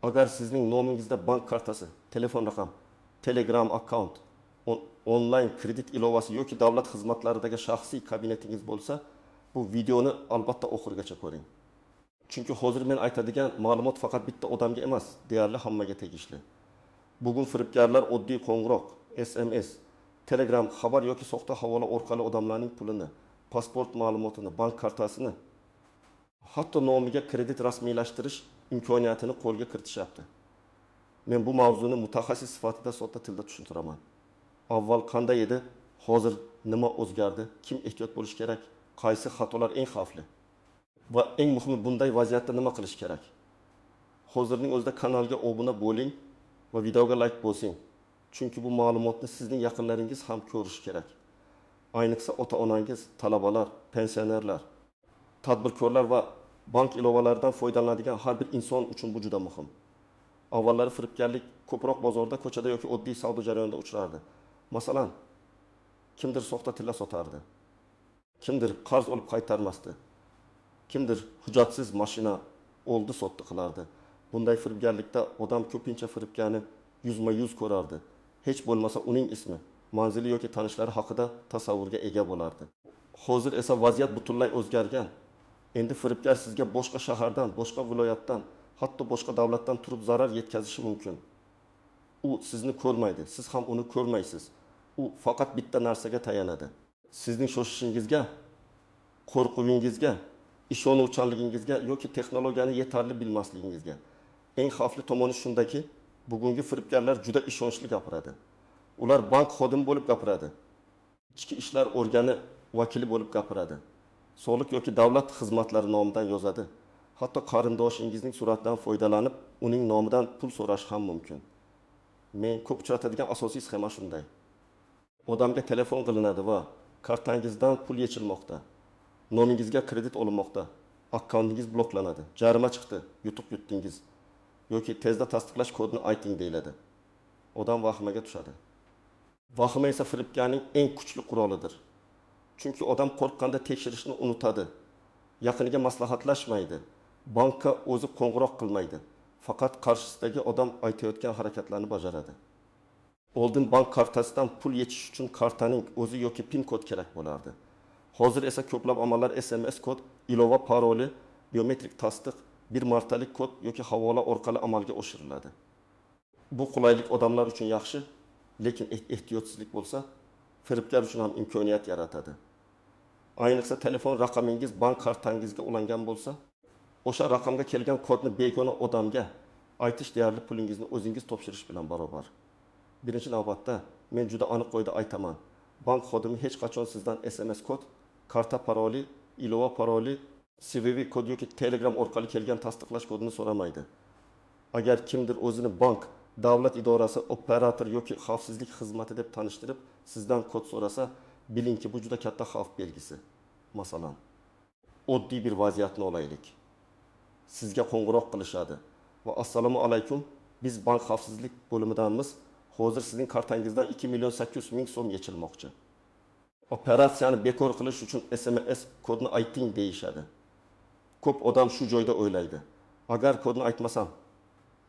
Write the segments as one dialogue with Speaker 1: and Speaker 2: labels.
Speaker 1: Agar sizning nomingizda bank kartasi, telefon raqam, Telegram akkaunt, onlayn kredit ilovasi yoki davlat xizmatlaridagi shaxsiy kabinetingiz bo'lsa, bu videoni albatta oxirigacha ko'ring. Chunki hozir men aytadigan ma'lumot faqat bitta odamga emas, deyarli hammaga tegishli. Bugun firibgarlar oddiy qo'ng'iroq, SMS, Telegram xabar yoki soxta havola orqali odamlarning pulini, pasport ma'lumotini, bank kartasini, hatto nomiga kredit rasmiylashtirish imkoniyatini qo'lga kiritishyapti. Men bu mavzuni mutaxassis sifatida sodda tilda tushuntiraman. Avval qanday edi, hozir nima o'zgardi, kim ehtiyot bo'lish kerak, qaysi xatolar eng xavfli va eng muhimi bunday vaziyatda nima qilish kerak. Hozirning o'zida kanalga obuna bo'ling va videoga like bosing. Chunki bu ma'lumotni sizning yaqinlaringiz ham ko'rishi kerak. Ayniqsa ota-onangiz, talabalar, pensionerlar, tadbirkorlar va bank ilovalaridan foydalanadigan har bir inson uchun bu juda muhim. Avvallari firibgarlik ko'proq bozorda, ko'chada yoki oddiy savdo jarayonida uchrardi. Masalan, kimdir soxta tilla sotardi. Kimdir qarz olib qaytarmasdi. Kimdir hujjatsiz mashina oldi sotdi qilardi. Bunday firibgarlikda odam ko'pincha firibgarni yuzma-yuz ko'rardi. Hech bo'lmasa uning ismi, manzili yoki tanishlari haqida tasavvurga ega bo'lardi. Hozir esa vaziyat butunlay o'zgargan. Endi firibgar sizga boshqa shahardan, boshqa viloyatdan, hatto boshqa davlatdan turib zarar yetkazishi mumkin. U sizni ko'rmaydi, siz ham uni ko'rmaysiz. U faqat bitta narsaga tayanadi. Sizning shoshishingizga, qo'rquvingizga, ishonuvchanligingizga yoki texnologiyani yetarli bilmasligingizga. Eng xavfli tomoni shundaki, bugungi firibgarlar juda ishonchli gapiradi. Ular bank xodimi bo'lib gapiradi. Ichki ishlar organi vakili bo'lib gapiradi. Soliq yoki davlat xizmatlari nomidan yozadi. Hatto qarindoshingizning suratidan foydalanib, uning nomidan pul so'rash ham mumkin. Men ko'p uchratadigan asosiy sxema shunday. Odamga telefon qilinadi va kartangizdan pul yechilmoqda. Nomingizga kredit olinmoqda. Akkauntingiz bloklanadi. Jarima chiqdi, yutuq yutdingiz. Yoki tezda tasdiqlash kodini ayting deyiladi. Odam vahimaga tushadi. Vahima esa firibgarning eng kuchli qurolidir. Chunki odam qo'rqqanda tekshirishni unutadi. Yaqiniga maslahatlashmaydi. Bankka o'zi qo'ng'iroq qilmaydi. Faqat qarshisidagi odam aytayotgan harakatlarni bajaradi. Oldin bank kartasidan pul yechish uchun kartaning o'zi yoki PIN kod kerak bo'lardi. Hozir esa ko'plab amallar SMS kod, ilova paroli, biometrik tasdiq, bir martalik kod yoki havola orqali amalga oshiriladi. Bu qulaylik odamlar uchun yaxshi, lekin ehtiyotsizlik bo'lsa, firibgar uchun ham imkoniyat yaratadi. Ayniqsa telefon raqamingiz bank kartangizga ulangan bo'lsa, o'sha raqamga kelgan kodni begona odamga aytish deyarli pulingizni o'zingiz topshirish bilan barobar. Birinchi navbatda men juda aniq qo'yda aytaman. Bank xodimi hech qachon sizdan SMS kod, karta paroli, ilova paroli, CVV kod yoki Telegram orqali kelgan tasdiqlash kodini so'ramaydi. Agar kimdir o'zini bank, davlat idorasi, operator yoki xavfsizlik xizmati deb tanishtirib, sizdan kod so'rasa, bilingki bu juda katta xavf belgisi. Masalan, oddiy bir vaziyatni olaylik. Sizga qo'ng'iroq qilishadi va assalomu alaykum, biz bank xavfsizlik bo'limidanmiz. Hozir sizning kartangizdan 2.800.000 so'm yechilmoqchi. Operatsiyani bekor qilish uchun SMS kodni ayting deyishadi. Ko'p odam shu joyda o'ylaydi. Agar kodni aytmasam,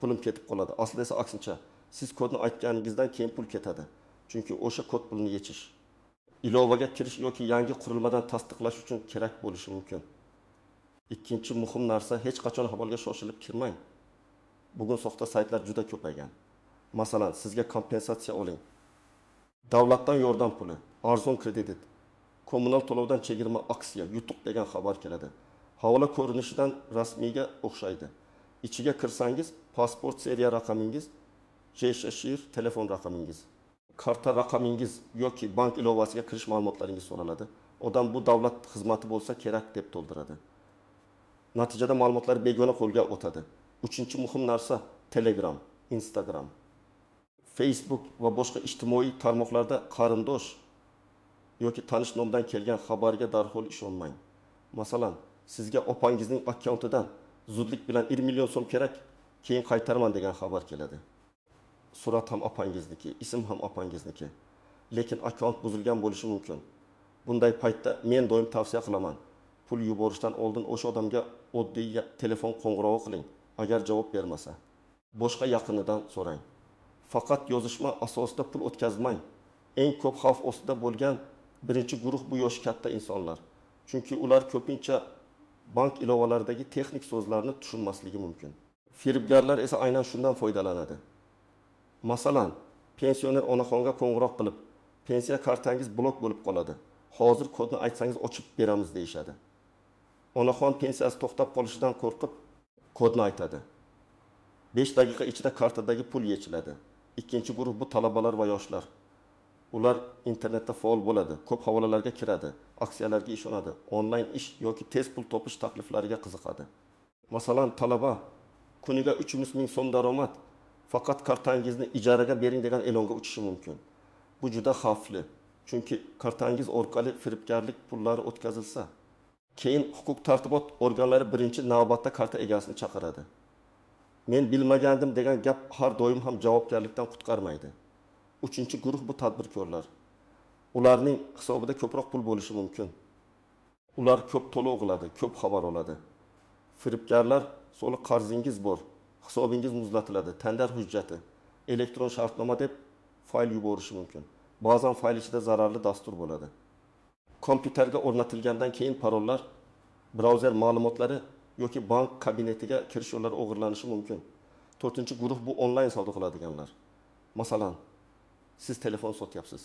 Speaker 1: pulim ketib qoladi. Aslida esa aksincha, siz kodni aytganingizdan keyin pul ketadi. Chunki o'sha kod pulni yechish, ilovaga kirish yoki yangi qurilmadan tasdiqlash uchun kerak bo'lishi mumkin. Ikkinchi muhim narsa, hech qachon havolga shoshilib kirmang. Bugun soxta saytlar juda ko'paygan. Masalan, sizga kompensatsiya oling. Davlatdan yordam puli, arzon kredit, kommunal to'lovdan chegirma aksiya, yutuq degan xabar keladi. Havola ko'rinishidan rasmiyga o'xshaydi. Ichiga kirsangiz, pasport seriya raqamingiz, shahar telefon raqamingiz, karta raqamingiz yoki bank ilovasiga kirish ma'lumotlaringiz so'raladi. Odam bu davlat xizmati bo'lsa kerak deb to'ldiradi. Natijada ma'lumotlar begona qo'lga o'tadi. Uchinchi muhim narsa Telegram, Instagram, Facebook va boshqa ijtimoiy tarmoqlarda qarindosh yoki tanish nomdan kelgan xabarga darhol ishonmang. Masalan, sizga opangizning akkauntidan zudlik bilan 1 million so'm kerak, keyin qaytarman degan xabar keladi. Surat ham opangizniki, ism ham opangizniki. Lekin akkaunt buzilgan bo'lishi mumkin. Bunday paytda men doim tavsiya qilaman. Pul yuborishdan oldin o'sha odamga oddiy telefon qo'ng'irog'i qiling, agar javob bermasa. boshqa yaqinidan so'rang. Faqat yozishma asosida pul o'tkazmang. Eng ko'p xavf ostida bo'lgan birinchi guruh bu yoshi katta insonlar. Chunki ular ko'pincha bank ilovalaridagi texnik so'zlarni tushunmasligi mumkin. Firibgarlar esa aynan shundan foydalanadi. Masalan, pensioner onaxonga qo'ng'iroq qilib, pensiya kartangiz blok bo'lib qoladi. Hozir kodni aytsangiz ochib beramiz deyshadi. Onaxon pensiyasi to'xtab qolishidan qo'rqib kodni aytadi. 5 daqiqa ichida kartadagi pul yechiladi. Ikkinchi guruh bu talabalar va yoshlar. Ular internetda faol bo'ladi, ko'p havolalarga kiradi, aksiyalarga ishonadi, onlayn ish yoki tez pul topish takliflariga qiziqadi. Masalan, talaba kuniga 300 ming so'm daromad, faqat kartangizni ijaraga bering degan e'longa uchishi mumkin. Bu juda xavfli, chunki kartangiz orqali firibgarlik pullari o'tkazilsa, keyin huquq tartibot organlari birinchi navbatda karta egasini chaqiradi. Men bilmagandim degan gap har doim ham javobgarlikdan qutqarmaydi. Uchinchi guruh bu tadbirkorlar. Ularning hisobida ko'proq pul bo'lishi mumkin. Ular ko'p to'lov qiladi, ko'p xabar oladi. Firibgarlar soliq qarzingiz bor, hisobingiz muzlatiladi, tender hujjati, elektron shartnoma deb fayl yuborishi mumkin. Ba'zan fayl ichida zararli dastur bo'ladi. Kompyuterga o'rnatilgandan keyin parollar, brauzer ma'lumotlari yoki bank kabinetiga kirish yo'llari o'g'irlanishi mumkin. 4-guruh bu onlayn savdo qiladiganlar. Masalan, siz telefon sotyapsiz.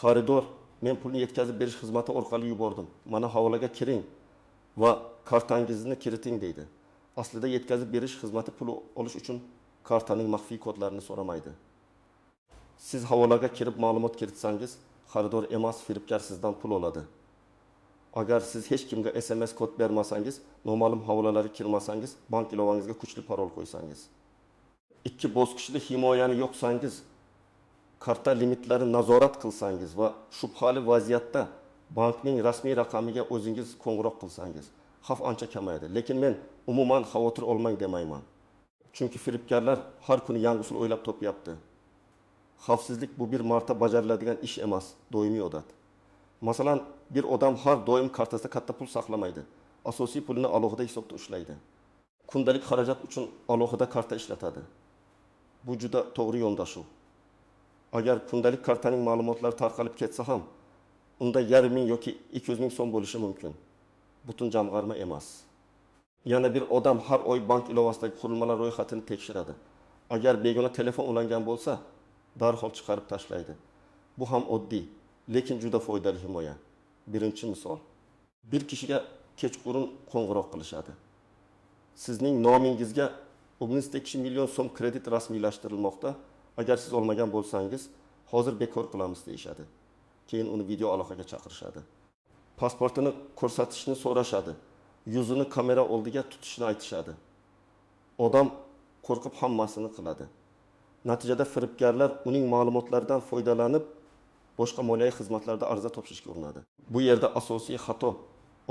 Speaker 1: Xaridor, men pulni yetkazib berish xizmati orqali yubordim. Mana havolaga kiring va kartangizni kiriting deydi. Aslida yetkazib berish xizmati pul olish uchun kartaning maxfiy kodlarini so'ramaydi. Siz havolaga kirib ma'lumot kiritsangiz, xaridor emas, firibgar sizdan pul oladi. Agar siz hech kimga SMS kod bermasangiz, noma'lum havolalarga kirmasangiz, bank ilovangizga kuchli parol qo'ysangiz, 2 bosqichli himoyani yo'qsangiz, karta limitlarini nazorat qilsangiz va shubhali vaziyatda bankning rasmiy raqamiga o'zingiz qo'ng'iroq qilsangiz, xavf ancha kamayadi. Lekin men umuman xavotir olmang demayman. Chunki firibgarlar har kuni yangi usul o'ylab topyapti. Xavfsizlik bu bir marta bajariladigan ish emas, doimiy odat. Masalan, bir odam har doim kartasida katta pul saqlamaydi. Asosiy pulini alohida hisobda ushlaydi. Kundalik xarajat uchun alohida karta ishlatadi. Bu juda to'g'ri yondashuv. Agar kundalik kartaning ma'lumotlari tarqalib ketsa ham, unda 1,5 yoki 200 ming so'm bo'lishi mumkin. Butun jamg'arma emas. Yana bir odam har oy bank ilovasidagi qurilmalar ro'yxatini tekshiradi. Agar begona telefon ulangan bo'lsa, darhol chiqarib tashlaydi. Bu ham oddiy, lekin juda foydali himoya. Birinchi misol, bir kishiga kechqurun qo'ng'iroq qilishadi. Sizning nomingizga 12 million so'm kredit rasmiylashtirilmoqda. Agar siz olmagan bo'lsangiz, hozir bekor qilamiz deyshadi. Keyin uni video aloqaga chaqirishadi. Pasportini ko'rsatishni so'rashadi. Yuzini kamera oldiga tutishni aytishadi. Odam qo'rqib hammasini qiladi. Natijada firibgarlar uning ma'lumotlaridan foydalanib, boshqa moliyaviy xizmatlarda ariza topshirishga urinadi. Bu yerda asosiy xato,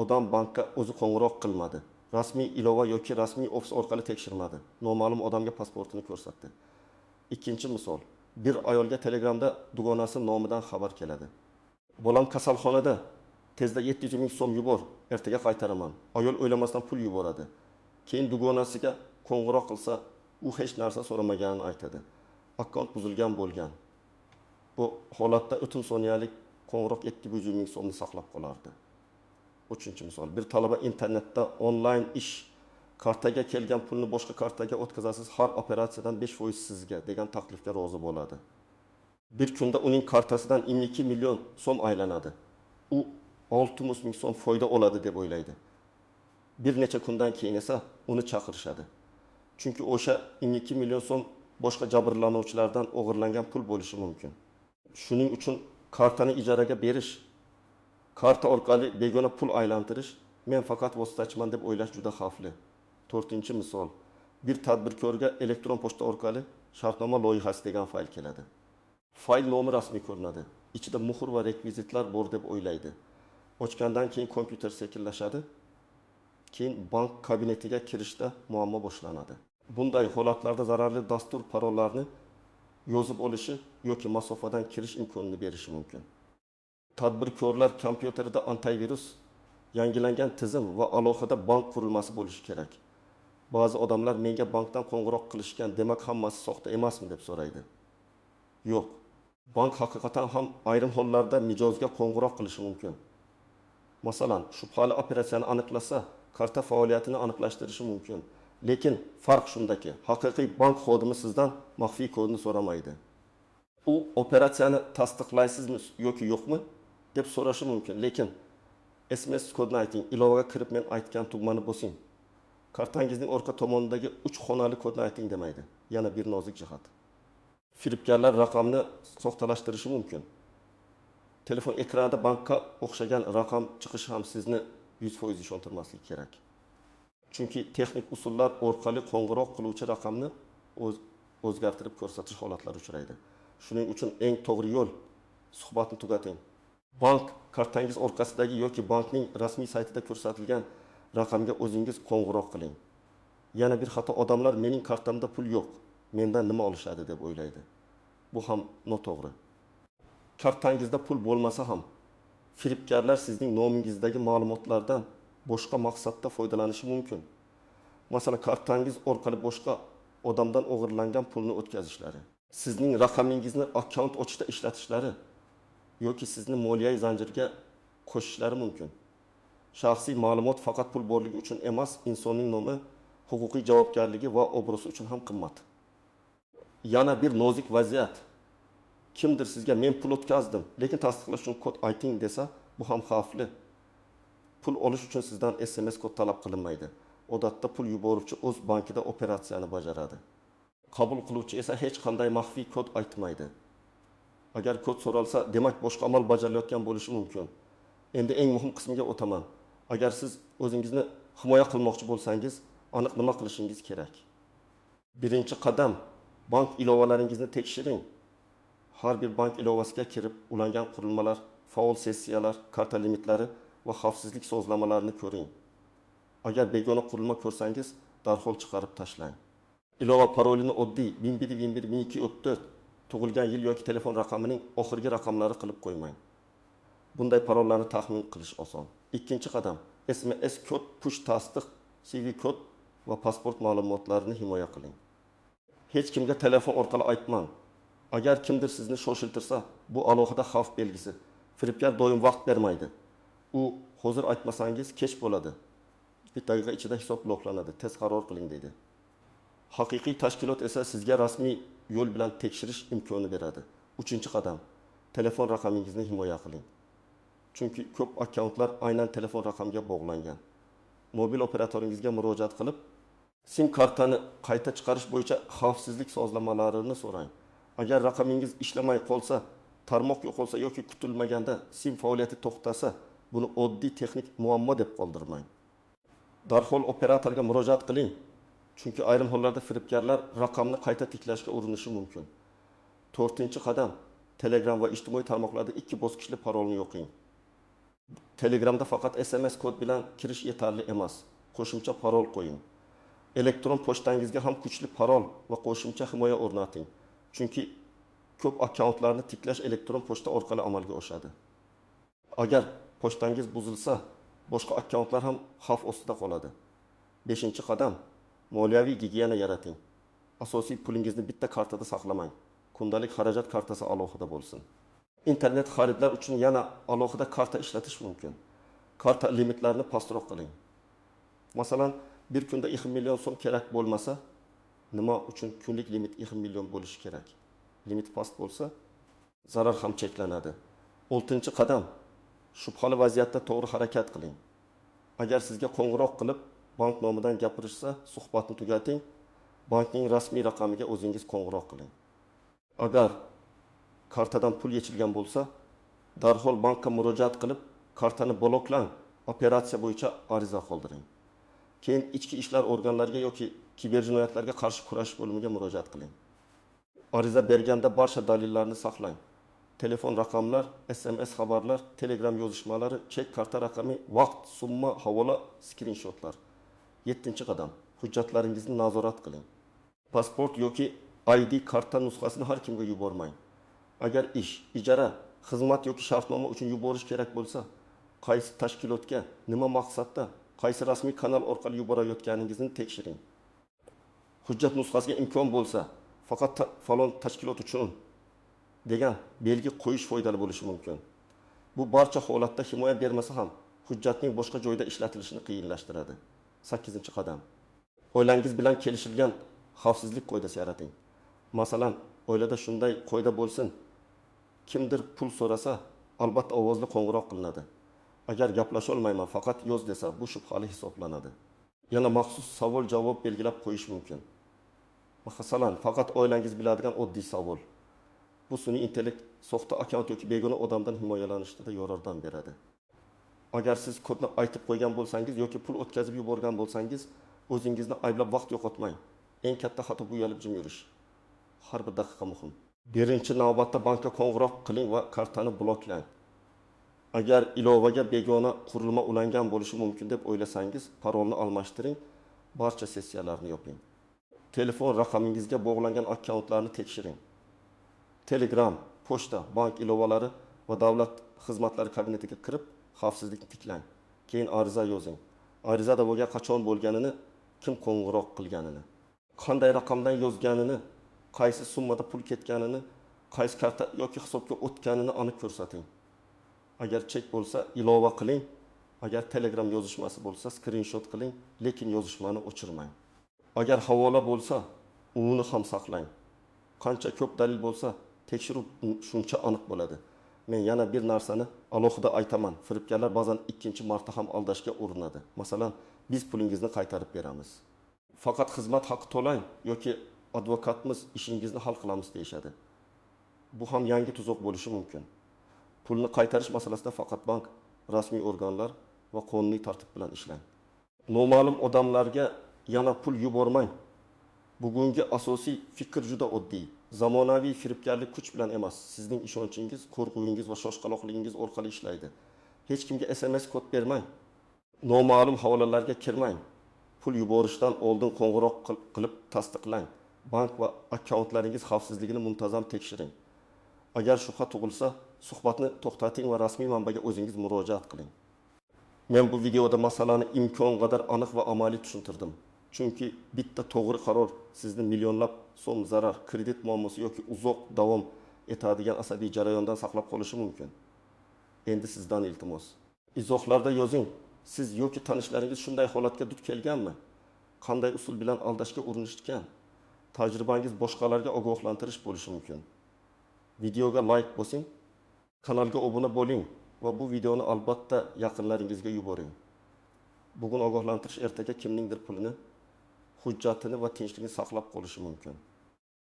Speaker 1: odam bankka o'zi qo'ng'iroq qilmadi. Rasmiy ilova yoki rasmiy ofis orqali tekshirmadi. Noma'lum odamga pasportini ko'rsatdi. Ikkinchi misol, bir ayolga Telegramda dugonasi nomidan xabar keladi. Bolam kasalxonada, tezda 700 ming so'm yubor, ertaga qaytaraman. Ayol o'ylamasdan pul yuboradi. Keyin dugonasiga qo'ng'iroq qilsa, u hech narsa so'ramaganini aytadi. Akkaunt buzilgan bo'lgan. Bu holatda o'tin soniyalik qo'ng'iroq 700 ming so'mni saqlab qolardi. Uchinchi misol, bir talaba internetda onlayn ish, kartaga kelgan pulni boshqa kartaga o'tkazasiz, har operatsiyadan 5% sizga degan taklifga rozi bo'ladi. Bir kunda uning kartasidan 22 million so'm aylanadi. U 600 ming so'm foyda oladi deb o'ylaydi. Bir necha kundan keyin esa uni chaqirishadi. Chunki o'sha 22 million so'm boshqa jabrlanuvchilardan o'g'irlangan pul bo'lishi mumkin. Shuning uchun kartani ijaraga berish, karta orqali begona pul aylantirish, men faqat vositachiman deb o'ylash juda xavfli. 4-misol, bir tadbirkorga elektron pochta orqali shartnoma loyihasi degan fayl keladi. Fayl nomi rasmiy ko'rinadi. Ichida muhr va rekvizitlar bor deb o'ylaydi. Ochgandan keyin kompyuter sekinlashadi. Keyin bank kabinetiga kirishda muammo boshlanadi. Bunday holatlarda zararli dastur parollarni yozib olishi yoki masofadan kirish imkonini berishi mumkin. Tadbirkorlar kompyuterida antivirus, yangilangan tizim va alohida bank qurilmasi bo'lishi kerak. Ba'zi odamlar menga bankdan qo'ng'iroq qilishgan, demak hammasi soxta emasmi deb so'raydi. Yo'q. Bank haqiqatan ham ayrim hollarda mijozga qo'ng'iroq qilishi mumkin. Masalan, shubhali operatsiyani aniqlasa, karta faoliyatini aniqlashtirishi mumkin. Lekin farq shundaki, haqiqiy bank xodimi sizdan maxfiy kodni so'ramaydi. U operatsiyani tasdiqlaysizmi yoki yo'qmi deb so'rashi mumkin. Lekin SMS kodni ayting, ilovaga kirib men aytgan tugmani bosing. Kartangizning orqa tomonidagi 3 xonali kodni ayting demaydi. Yana bir nozik jihat. Firibgarlar raqamni soxtalashtirishi mumkin. Telefon ekranida bankka o'xshagan raqam chiqishi ham sizni 100% ishontirmasligi kerak. Chunki texnik usullar orqali qo'ng'iroq qiluvchi raqamni o'zgartirib ko'rsatish holatlari uchraydi. Shuning uchun eng to'g'ri yo'l suhbatni tugating. Bank kartangiz orqasidagi yoki bankning rasmiy saytida ko'rsatilgan raqamga o'zingiz qo'ng'iroq qiling. Yana bir xato, odamlar mening kartamda pul yo'q, mendan nima olishadi deb o'ylaydi. Bu ham noto'g'ri. Kartangizda pul bo'lmasa ham firibgarlar sizning nomingizdagi ma'lumotlardan boshqa maqsadda foydalanishi mumkin. Masalan, kartangiz orqali boshqa odamdan o'g'irlangan pulni o'tkazishlari, sizning raqamingizni akkaunt ochishda ishlatishlari yoki sizni moliyaviy zanjirga qo'shishlari mumkin. Shaxsiy ma'lumot faqat pul borligi uchun emas, insonning nomi, huquqiy javobgarligi va obro'si uchun ham qimmat. Yana bir nozik vaziyat. Kimdir sizga men pul o'tkazdim, lekin tasdiqlash uchun kod ayting desa, bu ham xavfli. Pul olish uchun sizdan SMS kod talab qilinmaydi. Odatda pul yuboruvchi o'z bankida operatsiyani bajaradi. Qabul qiluvchi esa hech qanday maxfiy kod aytmaydi. Agar kod so'ralsa, demak boshqa amal bajarilayotgan bo'lishi mumkin. Endi eng muhim qismiga o'taman. Agar siz o'zingizni himoya qilmoqchi bo'lsangiz, aniq nima qilishingiz kerak? Birinchi qadam, bank ilovalaringizni tekshiring. Har bir bank ilovasiga kirib, ulangan qurilmalar, faol sessiyalar, karta limitlari va xavfsizlik sozlamalarini ko'ring. Agar begona qurilma ko'rsangiz, darhol chiqarib tashlang. Ilova parolini oddiy 11111234 tug'ilgan yil yoki telefon raqamining oxirgi raqamlari qilib qo'ymang. Bunday parollarni taxmin qilish oson. Ikkinchi qadam, SMS kod, push tasdiq, CV kod va pasport ma'lumotlarini himoya qiling. Hech kimga telefon orqali aytmang. Agar kimdir sizni shoshiltirsa, bu alohida xavf belgisi. Firibgar doim vaqt bermaydi. U hozir aytmasangiz kech bo'ladi. Bir daqiqa ichida hisob bloklanadi. Tez qaror qiling deydi. Haqiqiy tashkilot esa sizga rasmiy yo'l bilan tekshirish imkoni beradi. Uchinchi qadam, telefon raqamingizni himoya qiling. Chunki ko'p akkauntlar aynan telefon raqamiga bog'langan. Mobil operatoringizga murojaat qilib, SIM kartani qayta chiqarish bo'yicha xavfsizlik sozlamalarini so'rang. Agar raqamingiz ishlamay qolsa, tarmoq yo'qolsa yoki kutilmaganda SIM faoliyati to'xtasa, buni oddiy texnik muammo deb qoldirmang. Darhol operatorga murojaat qiling. Chunki ayrim hollarda firibgarlar raqamni qayta tiklashga urinishi mumkin. 4-qadam, Telegram va ijtimoiy tarmoqlarda 2 bosqichli parolni yo'qing. Telegramda faqat SMS kod bilan kirish yetarli emas. Qo'shimcha parol qo'ying. Elektron pochtangizga ham kuchli parol va qo'shimcha himoya o'rnating. Chunki ko'p akkauntlarni tiklash elektron pochta orqali amalga oshadi. Agar pochtangiz buzilsa, boshqa akkauntlar ham xavf ostida qoladi. 5-qadam, moliyaviy gigiyena yarating. Asosiy pulingizni bitta kartada saqlamang. Kundalik xarajat kartasi alohida bo'lsin. Internet xaridlar uchun yana alohida karta ishlatish mumkin. Karta limitlarini pastroq qiling. Masalan, bir kunda 2 million so'm kerak bo'lmasa, nima uchun kunlik limit 2 million bo'lishi kerak? Limit past bo'lsa, zarar ham cheklanadi. 6-qadam, shubhali vaziyatda to'g'ri harakat qiling. Agar sizga qo'ng'iroq qilib, bank nomidan gapirishsa, suhbatni tugating. Bankning rasmiy raqamiga o'zingiz qo'ng'iroq qiling. Agar kartadan pul yechilgan bo'lsa, darhol bankka murojaat qilib, kartani bloklang, operatsiya bo'yicha ariza qoldiring. Keyin ichki ishlar organlariga yoki kiberjinoyatlarga qarshi kurashish bo'limiga murojaat qiling. Ariza berganda barcha dalillarni saqlang. Telefon raqamlar, SMS xabarlar, Telegram yozishmalari, chek karta raqami, vaqt, summa, havola, skrinshotlar. 7-qadam, hujjatlaringizni nazorat qiling. Pasport yoki ID karta nusxasini har kimga yubormang. Agar ish, ijara, xizmat yoki shartnoma uchun yuborish kerak bo'lsa, qaysi tashkilotga, nima maqsadda, qaysi rasmiy kanal orqali yuborayotganingizni tekshiring. hujjat nusxasiga imkon bo'lsa, faqat falon tashkilot uchun degan belgi qo'yish foydali bo'lishi mumkin. Bu barcha holatda himoya bermasa ham hujjatning boshqa joyda ishlatilishini qiyinlashtiradi. 8-qadam. Oilangiz bilan kelishilgan xavfsizlik qoidasi yarating. Masalan, oilada shunday qoida bo'lsin. Kimdir pul so'rasa, albatta ovozli qo'ng'iroq qilinadi. Agar gaplasha olmayman, faqat yoz desa, bu shubhali hisoblanadi. Yana maxsus savol-javob belgilab qo'yish mumkin. Masalan, faqat oilangiz biladigan oddiy savol. Bu sun'iy intellekt soxta akkaunt yoki begona odamdan himoyalanishda yordam beradi. Agar siz kodni aytib qo'ygan bo'lsangiz yoki pul o'tkazib yuborgan bo'lsangiz, o'zingizni ayblab vaqt yo'qotmang. Eng katta xato bu uyalib jim yurish. Har bir daqiqa muhim. Birinchi navbatda bankka qo'ng'iroq qiling va kartani bloklang. Agar ilovaga begona qurilma ulangan bo'lishi mumkin deb o'ylasangiz, parolni almashtiring, barcha sessiyalarni yoping. Telefon raqamingizga bog'langan akkauntlarni tekshiring. Telegram, pochta, bank ilovalari va davlat xizmatlari kabinetiga kirib, xavfsizlikni tiklang. Keyin ariza yozing. Arizada bo'lgan qachon bo'lganini, kim qo'ng'iroq qilganini, qanday raqamdan yozganini, qaysi summada pul ketganini, qaysi karta yoki hisobga o'tganini aniq ko'rsating. Agar chek bo'lsa, ilova qiling. Agar Telegram yozishmasi bo'lsa, screenshot qiling, lekin yozishmani o'chirmang. Agar havola bo'lsa, uni ham saqlang. Qancha ko'p dalil bo'lsa, tekshiruv shuncha aniq bo'ladi. Men yana bir narsani alohida aytaman. Firibgarlar ba'zan ikkinchi marta ham aldashga urinadi. Masalan, biz pulingizni qaytarib beramiz. Faqat xizmat haqi to'lang yoki advokatimiz ishingizni hal qilamiz deyshadi. Bu ham yangi tuzoq bo'lishi mumkin. Pulni qaytarish masalasida faqat bank, rasmiy organlar va qonuniy tartib bilan ishlang. Noma'lum odamlarga yana pul yubormang. Bugungi asosiy fikr juda oddiy. Zamonaviy firibgarlik kuch bilan emas, sizning ishonchingiz, qo'rquvingiz va shoshqaloqligingiz orqali ishlaydi. Hech kimga SMS kod bermang. Noma'lum havolalarga kirmang. Pul yuborishdan oldin qo'ng'iroq qilib tasdiqlang. Bank va akkauntlaringiz xavfsizligini muntazam tekshiring. Agar shubha tug'ilsa, suhbatni to'xtating va rasmiy manbaga o'zingiz murojaat qiling. Men bu videoda masalani imkon qadar aniq va amaliy tushuntirdim. Chunki bitta to'g'ri qaror sizni millionlab so'm zarar, kredit muammosi yoki uzoq davom etadigan asabiy jarayondan saqlab qolishi mumkin. Endi sizdan iltimos. Izohlarda yozing. Siz yoki tanishlaringiz shunday holatga duch kelganmi? Qanday usul bilan aldashga urinishgan? Tajribangiz boshqalarga ogohlantirish bo'lishi mumkin. Videoga like bosing, kanalga obuna bo'ling va bu videoni albatta yaqinlaringizga yuboring. Bugun ogohlantirish ertaga kimningdir pulini, hujjatini va tinchligini saqlab qolishi mumkin.